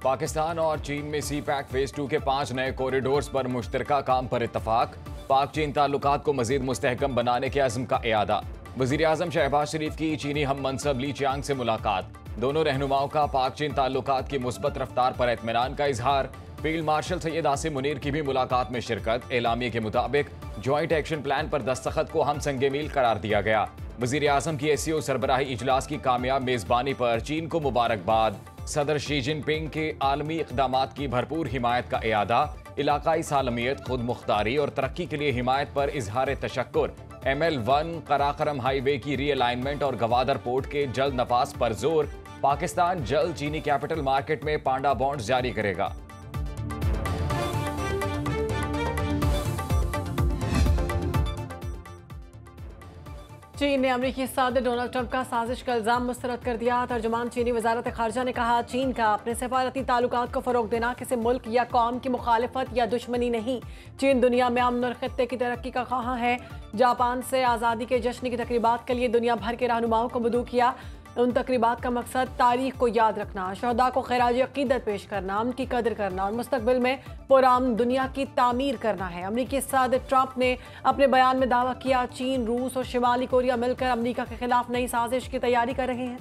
पाकिस्तान और चीन में सी पैक फेज 2 के 5 नए कॉरिडोर्स पर मुश्तरका काम पर इत्तफाक। पाक चीन ताल्लुकात को मजीद मुस्तहकम बनाने के अज़्म का इयादा। वज़ीर आज़म शहबाज शरीफ की चीनी हम मनसब ली चियांग से मुलाकात। दोनों रहनुमाओं का पाक चीन ताल्लुकात की मुस्बत रफ्तार पर इत्मीनान का इजहार। फील्ड मार्शल सैयद आसिम मुनीर की भी मुलाकात में शिरकत। एलामिये के मुताबिक ज्वाइंट एक्शन प्लान पर दस्तखत को हम संगे मील करार दिया गया। वज़ीर आज़म की एससीओ सरबराही इजलास की कामयाब मेज़बानी पर चीन को मुबारकबाद। सदर शी जिनपिंग के आलमी इक़दामात की भरपूर हिमायत का इयादा। इलाकाई सालमियत, खुद मुख्तारी और तरक्की के लिए हिमायत पर इजहार तशक्कुर। ML1 कराकरम हाईवे की रीअलाइनमेंट और गवादर पोर्ट के जल्द नफाज पर जोर। पाकिस्तान जल्द चीनी कैपिटल मार्केट में पांडा बॉन्ड्स जारी करेगा। चीन ने अमरीकी सदर डोनाल्ड ट्रंप का साजिश का इल्जाम मुस्तरद कर दिया। तर्जुमान चीनी वजारत खारजा ने कहा, चीन का अपने सफारती ताल्लुकात को फरोग देना किसी मुल्क या कौम की मुखालिफत या दुश्मनी नहीं। चीन दुनिया में अमन और खित्ते की तरक्की का ख्वाह है। जापान से आज़ादी के जश्न की तकरीबात के लिए दुनिया भर के रहनुमाओं को मदऊ किया। उन तकरीबात का मकसद तारीख को याद रखना, शहदा को खराज अकीदत पेश करना, उनकी कदर करना और मुस्तकबिल में पुरान दुनिया की तामीर करना है। अमरीकी सदर ट्रंप ने अपने बयान में दावा किया, चीन, रूस और शिमाली कोरिया मिलकर अमरीका के खिलाफ नई साजिश की तैयारी कर रहे हैं।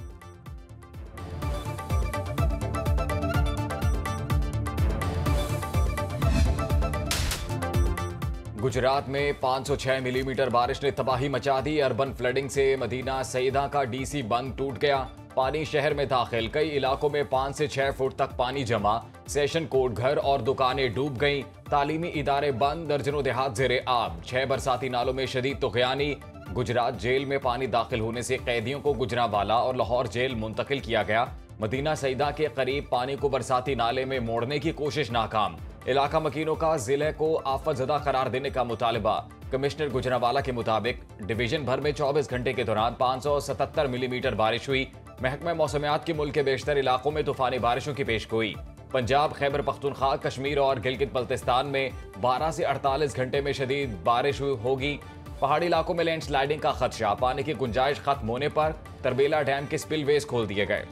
गुजरात में 506 मिलीमीटर बारिश ने तबाही मचा दी। अर्बन फ्लडिंग से मदीना सईदा का डीसी बंद टूट गया। पानी शहर में दाखिल। कई इलाकों में 5 से 6 फुट तक पानी जमा। सेशन कोर्ट, घर और दुकानें डूब गईं। तालीमी इदारे बंद। दर्जनों देहात ज़ेरे आब। 6 बरसाती नालों में शदीद तुग़यानी। गुजरात जेल में पानी दाखिल होने से कैदियों को गुजरांवाला और लाहौर जेल मुंतकिल किया गया। मदीना सईदा के करीब पानी को बरसाती नाले में मोड़ने की कोशिश नाकाम। इलाका मकीनों का जिले को आफतज़दा करार देने का मुतालबा। कमिश्नर गुजरांवाला के मुताबिक डिवीजन भर में 24 घंटे के दौरान 577 मिलीमीटर बारिश हुई। महकमा मौसमियात के मुल्क के बेशतर इलाकों में तूफानी बारिशों की पेशगोई। पंजाब, खैबर पख्तूनख्वा, कश्मीर और गिलगित बल्तिस्तान में 12 से 48 घंटे में शदीद बारिश होगी। पहाड़ी इलाकों में लैंडस्लाइडिंग का खदशा। पानी की गुंजाइश खत्म होने पर तरबेला डैम के स्पिलवेज खोल दिए गए।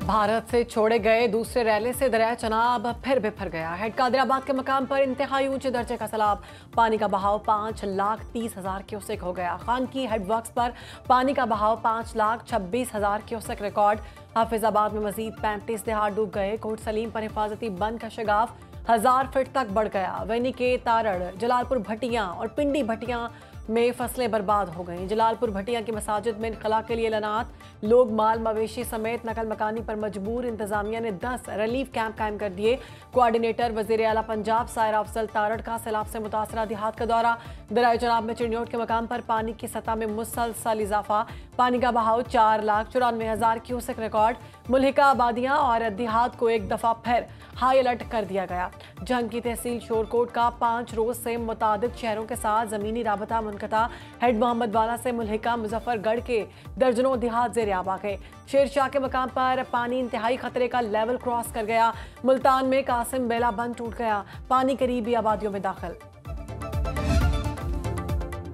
भारत से छोड़े गए दूसरे रैले से दरिया चनाब फिर बिफर गया। हेड कादिराबाद के मकाम पर इंतहाई ऊंचे दर्जे का सैलाब। पानी का बहाव 5,30,000 क्यूसेक हो गया। खान की हेडवर्क्स पर पानी का बहाव 5,26,000 क्यूसेक रिकॉर्ड। हाफिजाबाद में मजीद 35 देहात डूब गए। कोट सलीम पर हिफाजती बंद का शगाफ 1000 फीट तक बढ़ गया। वैनी के तारड़, जलालपुर भटियां और पिंडी भटियां में फसलें बर्बाद हो गईं। जलालपुर भटिया की मसाजिद में इनखला के लिए ऐलानात। लोग माल मवेशी समेत नकल मकानी पर मजबूर। इंतजामिया ने 10 रिलीफ कैंप कायम कर दिए। कोऑर्डिनेटर वजीर आला पंजाब सायरा अफजल तारड़ का सैलाब से मुतासरा देहात का दौरा। दरिया चनाब में चिड़ियोट के मकाम पर पानी की सतह में मुसलसल इजाफा। पानी का बहाव 4,94,000 क्यूसेक रिकॉर्ड। मुल्हिका आबादियां और देहात को एक दफा फिर हाई अलर्ट कर दिया गया। जंग की तहसील शोरकोट का 5 रोज से मुतादिद शहरों के साथ जमीनी राबता मुनक़ता। हेड मोहम्मद वाला से मुल्हिका मुजफ्फरगढ़ के दर्जनों देहात ज़ेरे आब आ गए। शेरशाह के मकाम पर पानी इंतहाई खतरे का लेवल क्रॉस कर गया। मुल्तान में कासिम बेला बंद टूट गया। पानी करीबी आबादियों में दाखिल।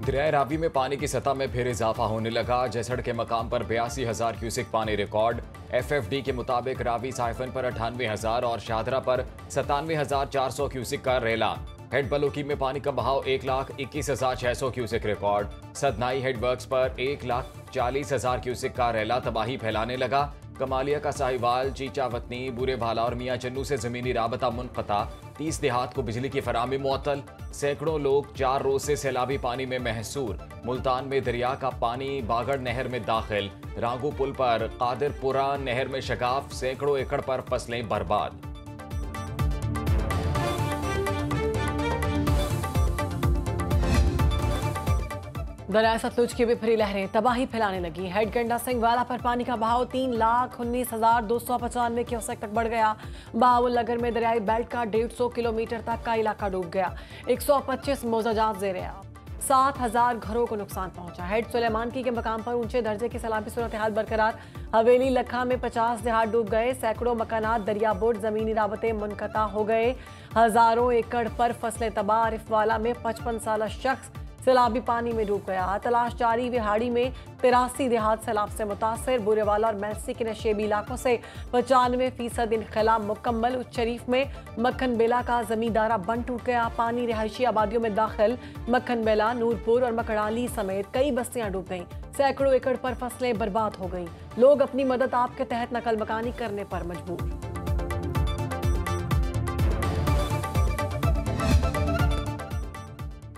दरिया रावी में पानी की सतह में फिर इजाफा होने लगा। जैसड़ के मकाम पर 82,000 क्यूसेक पानी रिकॉर्ड। FFD के मुताबिक रावी साइफन पर 98,000 और शाहदरा पर 97,400 क्यूसेक का रेला। हेड बलोकी में पानी का बहाव 1,21,600 क्यूसेक रिकॉर्ड। सदनाई हेडवर्क्स पर 1,40,000 क्यूसेक का रेला तबाही फैलाने लगा। कमालिया का साहिवाल, चीचा वतनी, बुरे भाला और मियाँ चन्नू से जमीनी राबता मुनक़ता। 30 देहात को बिजली की फराहमी मुअत्तल। सैकड़ों लोग 4 रोज से सैलाबी पानी में महसूर। मुल्तान में दरिया का पानी बागड़ नहर में दाखिल। रांगू पुल पर कादिरपुरा नहर में शगाफ। सैकड़ों एकड़ पर फसलें बर्बाद। दरिया सतलुज की बिफरी लहरें तबाही फैलाने लगी। हेड गंडा सिंह वाला पर पानी का बहाव 3,19,295 क्यूसेक तक बढ़ गया। बहावल नगर में दरियाई बेल्ट का 150 किलोमीटर तक का इलाका डूब गया। 125 मोजाजात ज़ेरे आब। 7,000 घरों को नुकसान पहुंचा। हेड सुलेमानकी के मकाम पर ऊंचे दर्जे की सैलाबी सूरत हाल बरकरार। हवेली लखा में 50 देहात डूब गए, सैकड़ों मकानात दरियाबुर्द, जमीनी राबते मुनकता हो गए, हजारों एकड़ पर फसलें तबाह। आरिफवाला में 55 साल शख्स सैलाबी पानी में डूब गया। तलाश जारी। विहाड़ी में 83 देहात सैलाब से मुतासर। बुरेवाला और मैसी के नशेबी इलाकों से 95% इनखला मुकम्मल। उच्च शरीफ में मक्खन बेला का जमींदारा बंद टूट गया। पानी रिहायशी आबादियों में दाखिल। मक्खन बेला, नूरपुर और मकड़ाली समेत कई बस्तियां डूब गईं। सैकड़ों एकड़ पर फसलें बर्बाद हो गईं। लोग अपनी मदद आप के तहत नकल मकानी करने पर मजबूर।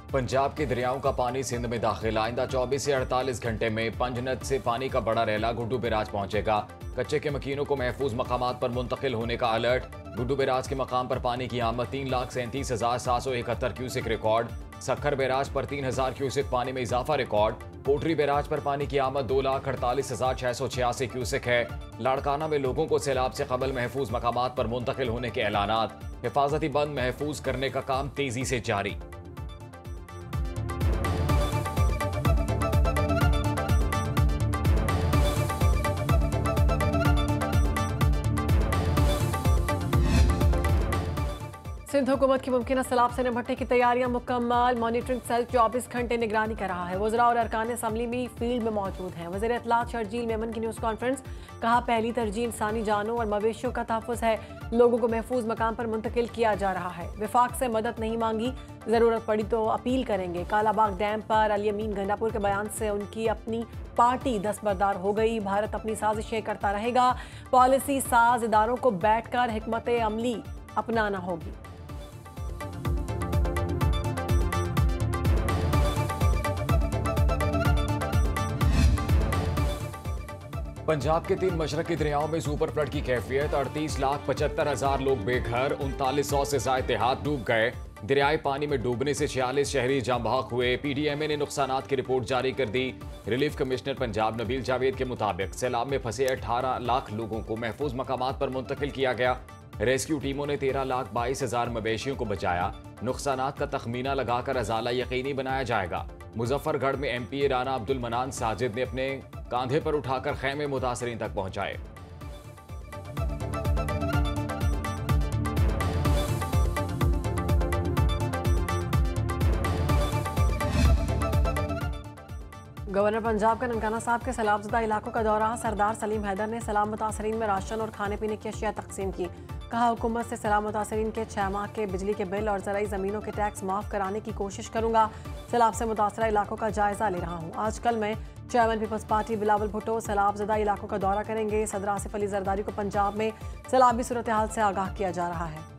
पंजाब के दरियाओं का पानी सिंध में दाखिल। आइंदा 24 से 48 घंटे में पंजनद से पानी का बड़ा रैला गुड्डू बैराज पहुंचेगा। कच्चे के मकीनों को महफूज मकामात पर मुंतकिल होने का अलर्ट। गुड्डू बैराज के मकाम पर पानी की आमद 3,37,771 क्यूसेक रिकॉर्ड। सक्खर बैराज पर 3,000 क्यूसेक पानी में इजाफा रिकॉर्ड। कोटरी बैराज पर पानी की आमद 2,48,686 क्यूसेक है। लाड़काना में लोगों को सैलाब से कबल महफूज मकामात पर मुंतकिल होने के ऐलानात। हिफाजती बंद महफूज करने का काम तेजी से जारी। सिंध हुकूमत की मुमकिन सैलाब से निपटने की तैयारियां मुकम्मल। मॉनिटरिंग सेल 24 घंटे निगरानी कर रहा है। वज़रा और अरकान असम्बली भी फील्ड में मौजूद हैं। वज़ीर इत्तलात शर्जील मेमन की न्यूज़ कॉन्फ्रेंस। कहा, पहली तरजीह इंसानी जानों और मवेशियों का तहफ़्फ़ुज़ है। लोगों को महफूज मकाम पर मुंतकिल किया जा रहा है। विफाक से मदद नहीं मांगी, ज़रूरत पड़ी तो अपील करेंगे। कालाबाग डैम पर अली अमीन गंडापुर के बयान से उनकी अपनी पार्टी दस्तबरदार हो गई। भारत अपनी साजिशें करता रहेगा। पॉलिसी साज इदारों को बैठकर हिकमत अमली अपनाना होगी। पंजाब के 3 मशरकी दरियाओं में सुपर फ्लड की कैफियत। 38,75,000 लोग बेघर। 3900 से ज्यादा देहात डूब गए। दरियाई पानी में डूबने से 46 शहरी जाम बहक हुए। PDMA ने नुकसानात की रिपोर्ट जारी कर दी। रिलीफ कमिश्नर पंजाब नबील जावेद के मुताबिक सैलाब में फंसे 18 लाख लोगों को महफूज मकामात पर मुंतकिल किया गया। रेस्क्यू टीमों ने 13,22,000 मवेशियों को बचाया। नुकसानात का तखमीना लगाकर अजाला यकीनी बनाया जाएगा। मुजफ्फरगढ़ में MPA राना अब्दुल मनान साजिद ने अपने कांधे पर उठाकर खैमे मुतासरीन तक पहुंचाए। गवर्नर पंजाब का ननकाना साहब के सैलाबज़दा इलाकों का दौरा। सरदार सलीम हैदर ने सैलाब मुतासरीन में राशन और खाने पीने की अशिया तकसीम की। कहा, हुकूमत से सैलाब मुतासरीन के 6 माह के बिजली के बिल और ज़राई ज़मीनों के टैक्स माफ़ कराने की कोशिश करूंगा। सैलाब से मुतासरा इलाकों का जायजा ले रहा हूँ। आजकल मैं chairman Peoples Party Bilawal Bhutto सैलाबज़दा इलाकों का दौरा करेंगे। सदर आसिफ अली जरदारी को पंजाब में सैलाबी सूरत हाल से आगाह किया जा रहा है।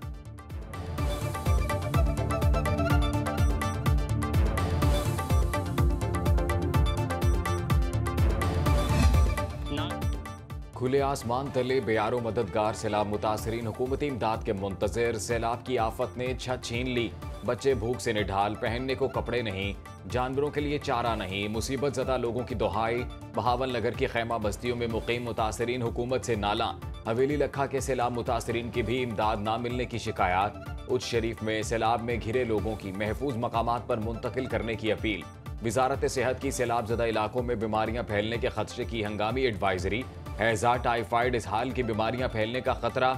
खुले आसमान तले बेयारो मददगार। सैलाब मुतासरीन हुकूमती इमदाद के मुंतजर। सैलाब की आफत ने छत छीन ली। बच्चे भूख से निढाल, पहनने को कपड़े नहीं, जानवरों के लिए चारा नहीं। मुसीबत ज़दा लोगों की दुहाई। बहावल नगर की खैमा बस्तियों में मुकीम मुतासरीन हुकूमत से नाला। हवेली लखा के सैलाब मुतासरीन की भी इमदाद ना मिलने की शिकायत। उच्च शरीफ में सैलाब में घिरे लोगों की महफूज मकामात पर मुंतकिल करने की अपील। वजारत सेहत की सैलाब ज़दा इलाकों में बीमारियां फैलने के खदशे की हंगामी एडवाइजरी। हैजा, टाइफाइड, इसहाल की बीमारियां फैलने का खतरा।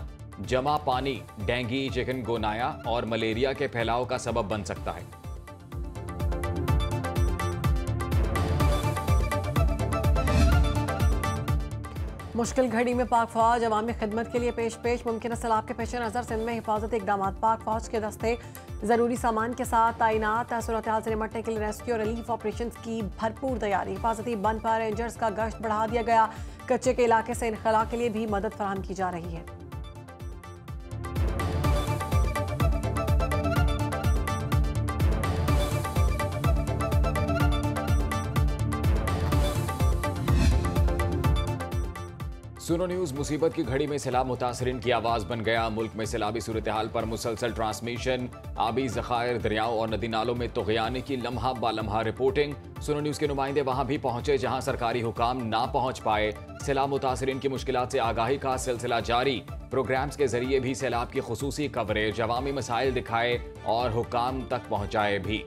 जमा पानी डेंगू, चिकनगुनिया और मलेरिया के फैलाव का सबब बन सकता है। मुश्किल घड़ी में पाक फौज अवामी खिदमत के लिए पेश मुमकिन सैलाब के पेश नज़र सिंध में हिफाजती इकदाम। पाक फौज के दस्ते ज़रूरी सामान के साथ तैनात। सूरत हाल से निपटने के लिए रेस्क्यू और रिलीफ ऑपरेशन की भरपूर तैयारी। हिफाजती बंद पर रेंजर्स का गश्त बढ़ा दिया गया। कच्चे के इलाके से इनखला के लिए भी मदद फराहम की जा रही है। सुनो न्यूज़ मुसीबत की घड़ी में सैलाब मुतासरीन की आवाज़ बन गया। मुल्क में सैलाबी सूरत हाल पर मुसलसल ट्रांसमिशन। आबी ज़खायर, दरियाओं और नदी नालों में तुग़यानी की लम्हा ब लम्हा रिपोर्टिंग। सुनो न्यूज़ के नुमाइंदे वहाँ भी पहुँचे जहाँ सरकारी हुकाम ना पहुँच पाए। सैलाब मुतासरीन की मुश्किलात से आगाही का सिलसिला जारी। प्रोग्राम्स के जरिए भी सैलाब की खुसूसी कवरेज, अवामी मसाइल दिखाए और हुकाम तक पहुँचाए भी।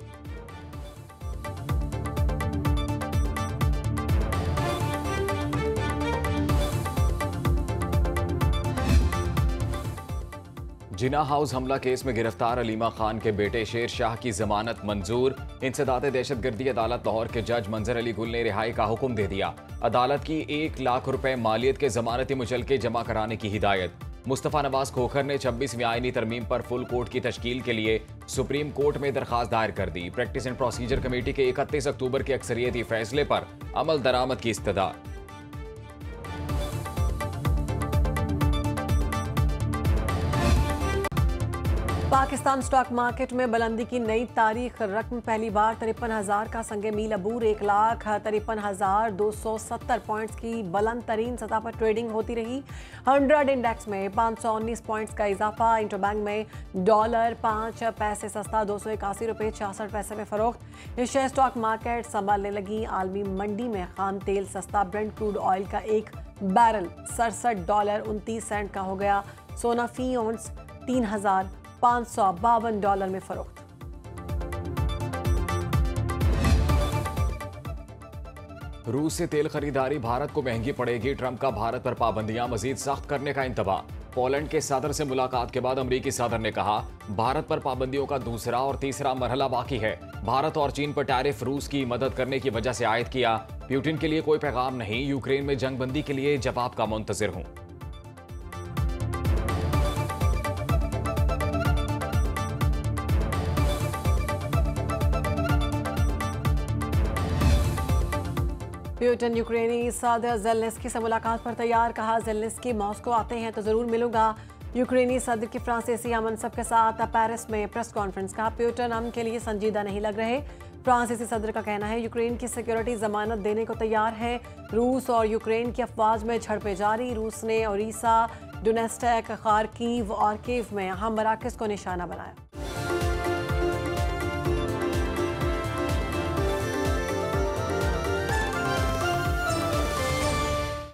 जिना हाउस हमला केस में गिरफ्तार अलीमा खान के बेटे शेर शाह की जमानत मंजूर। इंसदाद दहशतगर्दी अदालत लाहौर के जज मंजर अली गुल ने रिहाई का हुक्म दे दिया। अदालत की 1 लाख रुपए मालियत के जमानती मुचलके जमा कराने की हिदायत। मुस्तफा नवाज खोखर ने 26वीं आईनी तरमीम पर फुल कोर्ट की तश्कील के लिए सुप्रीम कोर्ट में दरखास्त दायर कर दी। प्रैक्टिस एंड प्रोसीजर कमेटी के 31 अक्टूबर के अक्सरियती फैसले पर अमल दरामद की इस्तदा। पाकिस्तान स्टॉक मार्केट में बुलंदी की नई तारीख रकम पहली बार 53,000 का संगे मील अबूर 1,53,270 पॉइंट्स की बुलंद तरीन सतह पर ट्रेडिंग होती रही। 100 इंडेक्स में 519 पॉइंट्स का इजाफा। इंटरबैंक में डॉलर 5 पैसे सस्ता 281 रुपये 66 पैसे में फरोख्त। एशिया स्टॉक मार्केट संभालने लगी। आलमी मंडी में खाम तेल सस्ता। ब्रेंट क्रूड ऑयल का एक बैरल $67.29 का हो गया। सोना फी औंस $3,552 में फरोख्त। रूस से तेल खरीदारी भारत को महंगी पड़ेगी। ट्रंप का भारत पर पाबंदियां मजीद सख्त करने का इंतबा। पोलैंड के सदर से मुलाकात के बाद अमरीकी सदर ने कहा भारत पर पाबंदियों का दूसरा और तीसरा मरहला बाकी है। भारत और चीन पर टैरिफ रूस की मदद करने की वजह से आयद किया। पुतिन के लिए कोई पैगाम नहीं। यूक्रेन में जंगबंदी के लिए जवाब का मुंतजिर हूं। पुतिन यूक्रेनी सदर ज़ेलेंस्की से मुलाकात पर तैयार। कहा ज़ेलेंस्की मॉस्को आते हैं तो जरूर मिलूंगा। यूक्रेनी सदर की फ्रांसीसी हमनसब के साथ पेरिस में प्रेस कॉन्फ्रेंस। कहा पुतिन अमन के लिए संजीदा नहीं लग रहे। फ्रांसीसी सदर का कहना है यूक्रेन की सिक्योरिटी जमानत देने को तैयार है। रूस और यूक्रेन की अफवाज में झड़पें जारी। रूस ने ओरिसा, डोनेस्टक, खार्किव और कीव में अहम मराकज़ को निशाना बनाया।